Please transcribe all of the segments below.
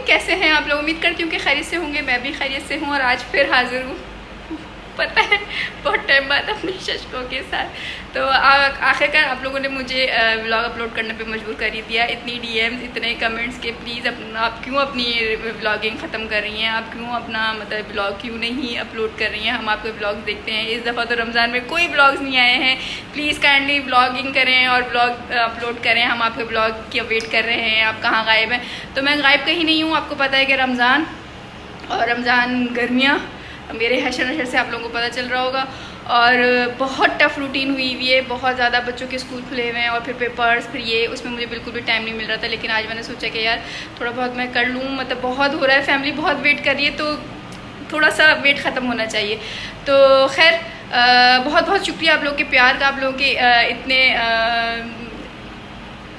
कैसे हैं आप लोग? उम्मीद करती हूँ कि खैरियत से होंगे। मैं भी खैरियत से हूँ और आज फिर हाजिर हूँ पता है बहुत टाइम बाद अपने शशकों के साथ। तो आखिरकार आप लोगों ने मुझे व्लॉग अपलोड करने पे मजबूर कर ही दिया। इतनी डीएम्स, इतने कमेंट्स के प्लीज़ आप क्यों अपनी व्लॉगिंग ख़त्म कर रही हैं, आप क्यों अपना मतलब व्लॉग क्यों नहीं अपलोड कर रही हैं। हम आपके व्लॉग्स देखते हैं। इस दफ़ा तो रमज़ान में कोई व्लॉग्स नहीं आए हैं। प्लीज़ काइंडली व्लॉगिंग करें और व्लॉग अपलोड करें। हम आपके व्लॉग की वेट कर रहे हैं। आप कहाँ गायब हैं? तो मैं गायब कहीं नहीं हूँ। आपको पता है कि रमज़ान और रमज़ान गर्मियाँ मेरे हशर नशर से आप लोगों को पता चल रहा होगा। और बहुत टफ़ रूटीन हुई हुई है, बहुत ज़्यादा बच्चों के स्कूल खुले हुए हैं और फिर पेपर्स, फिर ये उसमें मुझे बिल्कुल भी टाइम नहीं मिल रहा था। लेकिन आज मैंने सोचा कि यार थोड़ा बहुत मैं कर लूँ, मतलब बहुत हो रहा है, फैमिली बहुत वेट कर रही है, तो थोड़ा सा वेट ख़त्म होना चाहिए। तो खैर बहुत बहुत शुक्रिया आप लोग के प्यार का, आप लोगों के इतने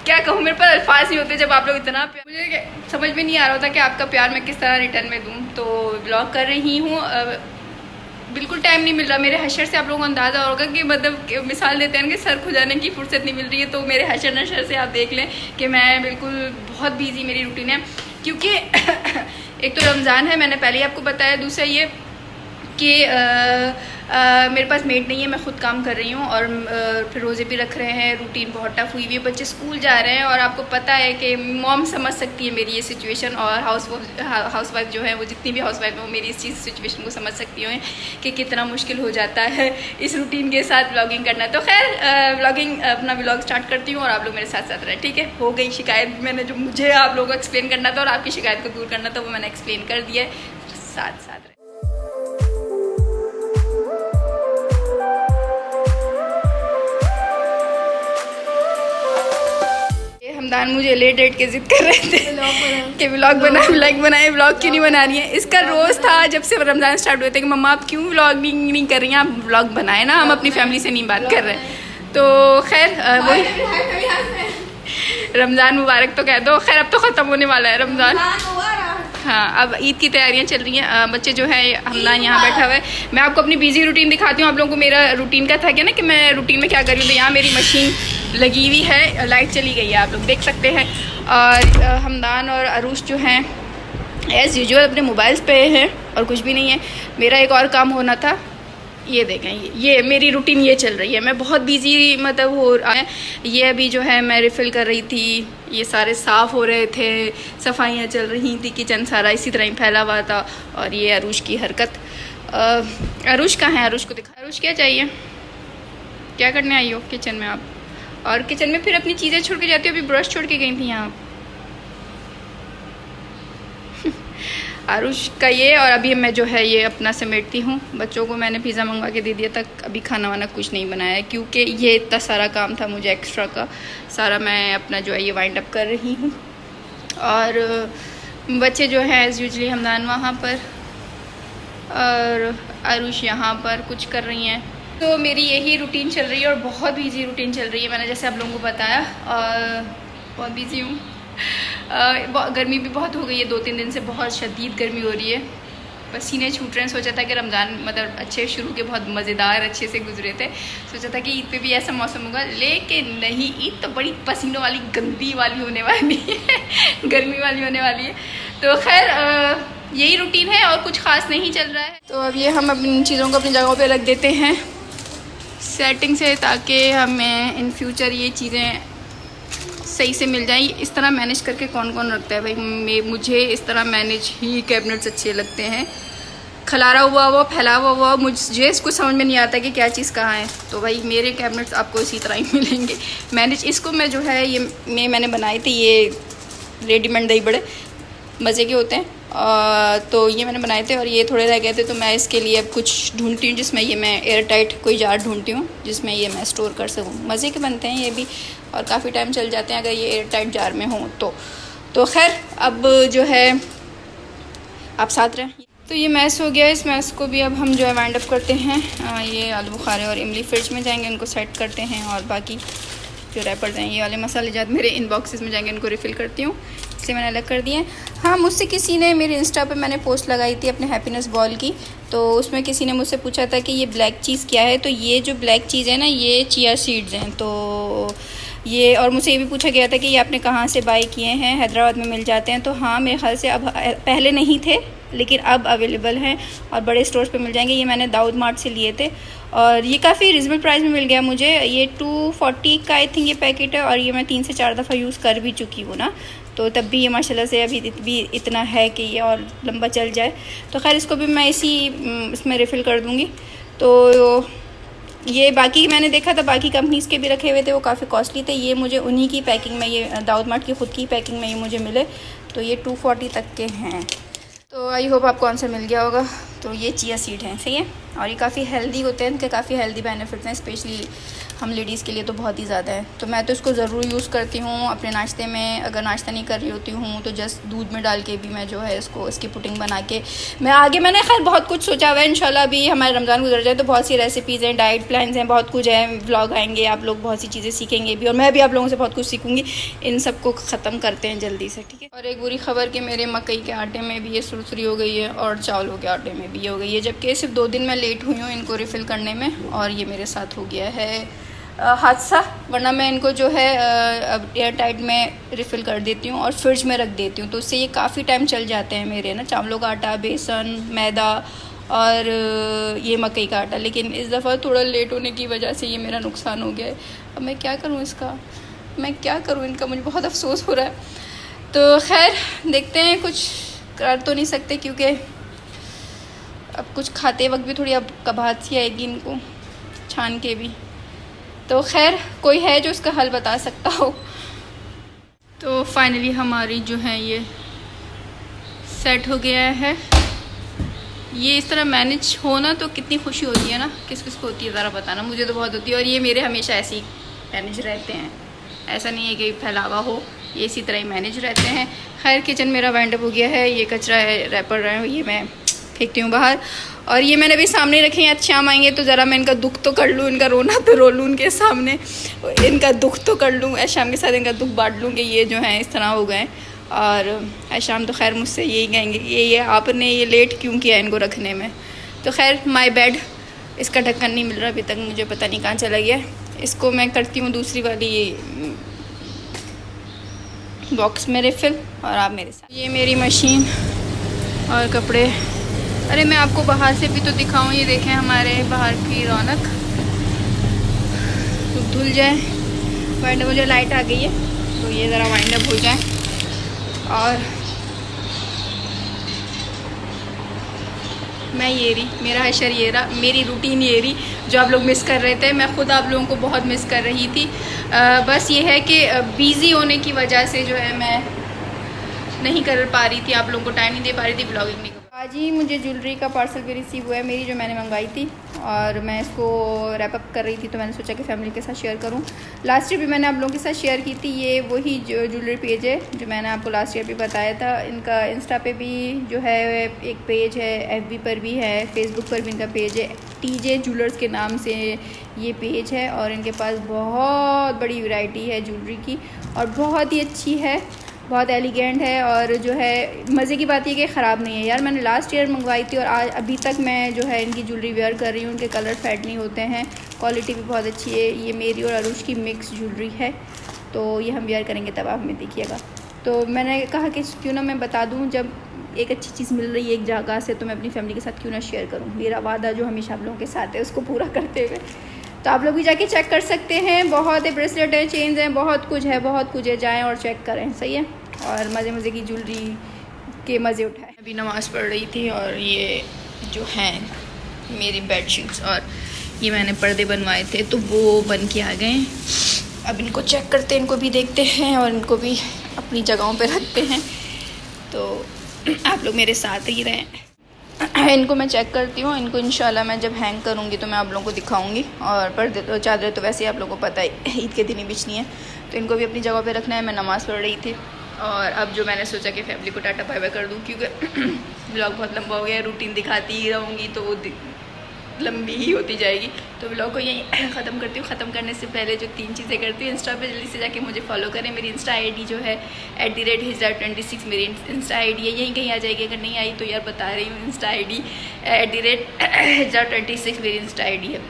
क्या कहूँ, मेरे पास अल्फाज नहीं होते जब आप लोग इतना मुझे समझ में नहीं आ रहा था कि आपका प्यार मैं किस तरह रिटर्न में दूँ। तो व्लॉग कर रही हूँ, बिल्कुल टाइम नहीं मिल रहा। मेरे हशर से आप लोगों को अंदाज़ा होगा कि मतलब मिसाल देते हैं कि सर खुजाने की फुर्सत नहीं मिल रही है। तो मेरे हशर नशर से आप देख लें कि मैं बिल्कुल बहुत बिजी मेरी रूटीन है। क्योंकि एक तो रमज़ान है, मैंने पहले ही आपको बताया। दूसरा ये कि मेरे पास मेड नहीं है, मैं ख़ुद काम कर रही हूँ और फिर रोज़े भी रख रहे हैं। रूटीन बहुत टफ हुई हुई है, बच्चे स्कूल जा रहे हैं और आपको पता है कि मॉम समझ सकती है मेरी ये सिचुएशन। और हाउस वाइफ जो है, वो जितनी भी हाउस वाइफ है वो मेरी इस चीज़ सिचुएशन को समझ सकती हैं कि कितना मुश्किल हो जाता है इस रूटीन के साथ व्लॉगिंग करना। तो खैर व्लॉगिंग अपना व्लॉग स्टार्ट करती हूँ और आप लोग मेरे साथ साथ रहें, ठीक है? हो गई शिकायत, मैंने जो मुझे आप लोगों को एक्सप्लेन करना था और आपकी शिकायत को दूर करना था वो मैंने एक्सप्लेन कर दिया है। साथ साथ रहे। हमदान मुझे लेट डेट के जिद कर रहे थे कि व्लॉग बनाए। व्लॉग क्यों नहीं बना रही है? इसका रोज़ था जब से रमज़ान स्टार्ट हुए थे कि मम्मा आप क्यों व्लॉगिंग नहीं कर रही हैं, आप व्लॉग बनाए ना, हम अपनी फैमिली से नहीं बात कर रहे हैं। तो खैर वही रमज़ान मुबारक तो कह दो। खैर अब तो ख़त्म होने वाला है रमज़ान। हाँ, अब ईद की तैयारियां चल रही हैं। बच्चे जो है हमदान यहाँ बैठा हुआ है। मैं आपको अपनी बिजी रूटीन दिखाती हूँ। आप लोगों को मेरा रूटीन का था क्या ना कि मैं रूटीन में क्या कर रही हूँ। तो यहाँ मेरी मशीन लगी हुई है, लाइट चली गई है, आप लोग देख सकते हैं। और हमदान और अरूश जो हैं एज़ यूजुअल अपने मोबाइल्स पे हैं और कुछ भी नहीं है। मेरा एक और काम होना था, ये देखें, ये मेरी रूटीन ये चल रही है। मैं बहुत बिजी मतलब हो रहा है। ये अभी जो है मैं रिफ़िल कर रही थी, ये सारे साफ़ हो रहे थे, सफाइयाँ चल रही थी, किचन सारा इसी तरह ही फैला हुआ था। और ये अरूश की हरकत। अरूश कहाँ है? अरूश को दिखा। अरूश क्या चाहिए? क्या करने आई हो किचन में आप? और किचन में फिर अपनी चीज़ें छोड़ के जाती हो। अभी ब्रश छोड़ के गई थी यहाँ आरुष का ये। और अभी मैं जो है ये अपना समेटती हूँ। बच्चों को मैंने पिज़्ज़ा मंगवा के दे दिया था, अभी खाना वाना कुछ नहीं बनाया है क्योंकि ये इतना सारा काम था मुझे एक्स्ट्रा का सारा। मैं अपना जो है ये वाइंड अप कर रही हूँ। और बच्चे जो हैं एज़ यूजली हमदान वहाँ पर और आरुष यहाँ पर कुछ कर रही हैं। तो मेरी यही रूटीन चल रही है और बहुत बिजी रूटीन चल रही है। मैंने जैसे आप लोगों को बताया और बहुत बिजी हूँ। गर्मी भी बहुत हो गई है, 2-3 दिन से बहुत शदीद गर्मी हो रही है, पसीने छूट रहे हैं। सोचा था कि रमज़ान मतलब अच्छे शुरू के बहुत मज़ेदार अच्छे से गुजरे थे। सोचा था कि ईद पे भी ऐसा मौसम होगा, लेकिन नहीं, ईद तो बड़ी पसीनों वाली गंदी वाली होने वाली है गर्मी वाली होने वाली है। तो खैर यही रूटीन है और कुछ ख़ास नहीं चल रहा है। तो अब ये हम अपनी चीज़ों को अपनी जगहों पर रख देते हैं सेटिंग से, ताकि हमें इन फ्यूचर ये चीज़ें सही से मिल जाए। इस तरह मैनेज करके कौन कौन रखता है भाई? मुझे इस तरह मैनेज ही कैबिनेट्स अच्छे लगते हैं। खलारा हुआ फैला हुआ मुझे इसको समझ में नहीं आता कि क्या चीज़ कहाँ है। तो भाई मेरे कैबिनेट्स आपको इसी तरह ही मिलेंगे मैनेज। इसको मैं जो है ये मैंने बनाए थे, ये रेडीमेड दही बड़े मज़े के होते हैं। तो ये मैंने बनाए थे और ये थोड़े रह गए थे, तो मैं इसके लिए अब कुछ ढूंढती हूँ जिसमें ये मैं एयर टाइट कोई जार ढूंढती हूँ जिसमें ये मैं स्टोर कर सकूँ। मज़े के बनते हैं ये भी और काफ़ी टाइम चल जाते हैं अगर ये एयर टाइट जार में हों तो खैर अब जो है आप साथ रहें। तो ये मैस हो गया, इस मैस को भी अब हम जो है वाइंड अप करते हैं। ये आलू बुखारे और इमली फ्रिज में जाएंगे, इनको सेट करते हैं। और बाकी जो रैपर्स हैं ये वाले मसाले जात मेरे इन बॉक्सेस में जाएंगे, इनको रिफ़िल करती हूँ, इसलिए मैंने अलग कर दिए हैं। हाँ, मुझसे किसी ने मेरे इंस्टा पे मैंने पोस्ट लगाई थी अपने हैप्पीनेस बॉल की, तो उसमें किसी ने मुझसे पूछा था कि ये ब्लैक चीज़ क्या है। तो ये जो ब्लैक चीज़ है ना, ये चिया सीड्स हैं। तो ये और मुझसे ये भी पूछा गया था कि ये आपने कहाँ से बाई किए हैं, हैदराबाद में मिल जाते हैं। तो हाँ, मेरे ख्याल से अब, पहले नहीं थे लेकिन अब अवेलेबल हैं और बड़े स्टोर्स पे मिल जाएंगे। ये मैंने दाऊद मार्ट से लिए थे और ये काफ़ी रिजनेबल प्राइस में मिल गया मुझे। ये 240 का आई थिंक ये पैकेट है और ये मैं 3 से 4 दफ़ा यूज़ कर भी चुकी हूँ ना, तो तब भी ये माशाल्लाह से अभी भी इतना है कि ये और लंबा चल जाए। तो खैर इसको भी मैं इसमें रिफ़िल कर दूँगी। तो ये बाकी मैंने देखा था बाकी कंपनीज़ के भी रखे हुए थे, वो काफ़ी कॉस्टली थे। ये मुझे उन्हीं की पैकिंग में, ये दाऊद मार्ट की ख़ुद की पैकिंग में ये मुझे मिले, तो ये 240 तक के हैं। तो आई होप आपको आंसर मिल गया होगा। तो ये चिया सीड हैं, सही है, और ये काफ़ी हेल्दी होते हैं, इनके काफ़ी हेल्दी बेनिफिट्स हैं, स्पेशली हम लेडीज़ के लिए तो बहुत ही ज़्यादा है। तो मैं तो इसको ज़रूर यूज़ करती हूँ अपने नाश्ते में। अगर नाश्ता नहीं कर रही होती हूँ तो जस्ट दूध में डाल के भी मैं जो है इसकी पुडिंग बना के मैंने खैर बहुत कुछ सोचा हुआ है। इंशाल्लाह अभी हमारे रमज़ान गुजर जाए तो बहुत सी रेसिपीज़ हैं, डाइट प्लान्स हैं, बहुत कुछ है, व्लॉग आएंगे, आप लोग बहुत सी चीज़ें सीखेंगे भी और मैं भी आप लोगों से बहुत कुछ सीखूँगी। इन सब को ख़त्म करते हैं जल्दी से, ठीक है। और एक बुरी खबर कि मेरे मकई के आटे में भी ये सुरसुरी हो गई है और चावलों के आटे में भी ये हो गई है, जबकि सिर्फ 2 दिन मैं लेट हुई हूँ इनको रिफ़िल करने में और ये मेरे साथ हो गया है हादसा। वरना मैं इनको जो है अब एयर टाइट में रिफ़िल कर देती हूँ और फ्रिज में रख देती हूँ, तो उससे ये काफ़ी टाइम चल जाते हैं मेरे ना, चावलों का आटा, बेसन, मैदा और ये मकई का आटा। लेकिन इस दफ़ा थोड़ा लेट होने की वजह से ये मेरा नुकसान हो गया है। अब मैं क्या करूँ इसका, मैं क्या करूँ इनका, मुझे बहुत अफसोस हो रहा है। तो खैर देखते हैं, कुछ कर तो नहीं सकते क्योंकि अब कुछ खाते वक्त भी थोड़ी अब कबाहट सी आएगी इनको छान के भी। तो खैर कोई है जो इसका हल बता सकता हो। तो फाइनली हमारी जो है ये सेट हो गया है। ये इस तरह मैनेज होना तो कितनी खुशी होती है ना, किस किस को होती है ज़रा बताना, मुझे तो बहुत होती है। और ये मेरे हमेशा ऐसे ही मैनेज रहते हैं, ऐसा नहीं है कि फैलावा हो, ये इसी तरह ही मैनेज रहते हैं। खैर किचन मेरा वाइंड अप हो गया है, ये कचरा है, रैपर है, ये मैं फेंकती हूँ बाहर। और ये मैंने अभी सामने रखे हैं, आज शाम आएंगे तो ज़रा मैं इनका दुख तो कर लूँ, इनका रोना तो रो लूँ उनके सामने, इनका दुख तो कर लूँ, आज शाम के साथ इनका दुख बांट लूँ कि ये जो है इस तरह हो गए। और आज शाम तो खैर मुझसे यही कहेंगे ये आपने ये लेट क्यों किया इनको रखने में। तो खैर माय बैड, इसका ढक्कन नहीं मिल रहा अभी तक, मुझे पता नहीं कहाँ चला गया। इसको मैं करती हूँ दूसरी वाली बॉक्स में रिफ़िल और आप मेरे साथ। ये मेरी मशीन और कपड़े, अरे मैं आपको बाहर से भी तो दिखाऊं, ये देखें हमारे बाहर की रौनक। तो धुल जाए, वाइंड अप हो जाए, लाइट आ गई है तो ये ज़रा वाइंड अप हो जाए। और मैं ये रही, मेरा हशर ये रहा, मेरी रूटीन ये रही जो आप लोग मिस कर रहे थे। मैं ख़ुद आप लोगों को बहुत मिस कर रही थी। बस ये है कि बिज़ी होने की वजह से जो है मैं नहीं कर पा रही थी, आप लोगों को टाइम नहीं दे पा रही थी, ब्लॉगिंग नहीं। आज ही मुझे ज्वेलरी का पार्सल भी रिसीव हुआ है मेरी, जो मैंने मंगवाई थी, और मैं इसको रैप अप कर रही थी तो मैंने सोचा कि फैमिली के साथ शेयर करूं। लास्ट ईयर भी मैंने आप लोगों के साथ शेयर की थी, ये वही जो ज्वेलरी पेज है जो मैंने आपको लास्ट ईयर भी बताया था। इनका इंस्टा पे भी जो है एक पेज है, FB पर भी है, फेसबुक पर भी इनका पेज है, TJ ज्वेलर्स के नाम से ये पेज है। और इनके पास बहुत बड़ी वैरायटी है ज्वेलरी की और बहुत ही अच्छी है, बहुत एलिगेंट है। और जो है मज़े की बात ये कि ख़राब नहीं है यार, मैंने लास्ट ईयर मंगवाई थी और आज अभी तक मैं जो है इनकी ज्वेलरी वेयर कर रही हूँ, उनके कलर फेड नहीं होते हैं, क्वालिटी भी बहुत अच्छी है। ये मेरी और अरुष की मिक्स ज्वेलरी है, तो ये हम वेयर करेंगे तब आप हमें देखिएगा। तो मैंने कहा कि क्यों ना मैं बता दूँ, जब एक अच्छी चीज़ मिल रही है एक जगह से तो मैं अपनी फैमिली के साथ क्यों ना शेयर करूँ। मेरा वादा जो हमेशा आप लोगों के साथ है उसको पूरा करते हुए। तो आप लोग भी जाके चेक कर सकते हैं, बहुत है, ब्रेसलेट है, चेन्स हैं, बहुत कुछ है, बहुत कुछ है, जाएँ और चेक करें, सही है। और मज़े मज़े की ज्वेलरी के मज़े उठाएं। अभी नमाज़ पढ़ रही थी और ये जो हैं मेरी बेडशीट्स और ये मैंने पर्दे बनवाए थे तो वो बन के आ गए। अब इनको चेक करते हैं, इनको भी देखते हैं और इनको भी अपनी जगहों पे रखते हैं। तो आप लोग मेरे साथ ही रहें। इनको मैं चेक करती हूँ, इनको इंशाल्लाह मैं जब हैंग करूँगी तो मैं आप लोगों को दिखाऊँगी। और पर्दे तो चादरें तो वैसे ही आप लोगों को पता है ईद के दिन ही बिछनी है, तो इनको भी अपनी जगह पे रखना है। मैं नमाज़ पढ़ रही थी और अब जो मैंने सोचा कि फैमिली को टाटा बाय बाय कर दूँ, क्योंकि व्लॉग बहुत लंबा हो गया, रूटीन दिखाती ही रहूँगी तो वो लंबी ही होती जाएगी। तो व्लॉग को यहीं ख़त्म करती हूँ। ख़त्म करने से पहले जो 3 चीज़ें करती हूँ, इंस्टा पे जल्दी से जाके मुझे फॉलो करें। मेरी इंस्टा ID जो है @hijra26 मेरी इंस्टा ID है, यहीं कहीं आ जाएगी। अगर नहीं आई तो यार बता रही हूँ, इंस्टा ID @hijra26 मेरी इंस्टा ID है।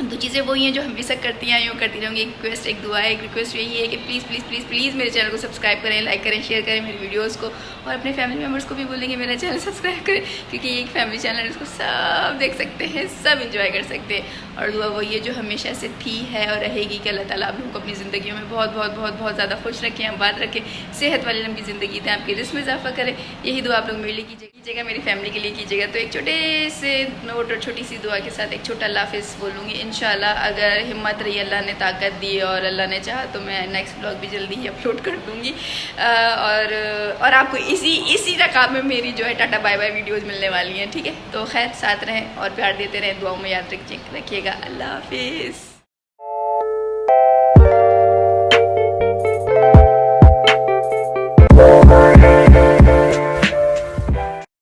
दो चीज़ें वही हैं जो हमेशा करती हैं, यूँ करती रहूँगी। एक रिक्वेस्ट, एक दुआ है, एक रिक्वेस्ट यही है कि प्लीज़ प्लीज़ प्लीज़ प्लीज़ मेरे चैनल को सब्सक्राइब करें, लाइक करें, शेयर करें मेरी वीडियोस को, और अपने फैमिली मेम्बर्स को भी बोलेंगे मेरा चैनल सब्सक्राइब करें, क्योंकि ये एक फैमिली चैनल है, उसको सब देख सकते हैं, सब इंजॉय कर सकते हैं। और दुआ वही है जो हमेशा से थी है और रहेगी कि अल्लाह ताला आप लोगों को अपनी ज़िंदगी में बहुत बहुत बहुत बहुत ज़्यादा खुश रखें, आबाद रखें, सेहत वाली लंबी ज़िंदगी दें, आपके रिस्क में इजाफा करें। यही दुआ आप लोग मेरे लिए कीजिएगा, मेरी फैमिली के लिए कीजिएगा। तो एक छोटे से नोट और छोटी सी दुआ के साथ एक छोटा अल्लाह हाफ़िज़ बोलूँगी इंशाल्लाह। अगर हिम्मत रही, अल्लाह ने ताकत दी और अल्लाह ने चाहा तो मैं नेक्स्ट व्लॉग भी जल्दी ही अपलोड कर दूँगी, और आपको इसी रकाब में मेरी जो है टाटा बाय बाय वीडियोज़ मिलने वाली हैं, ठीक है। तो खैर साथ रहें और प्यार देते रहें, दुआओं में याद रखिएगा। अल्लाह हाफिज़।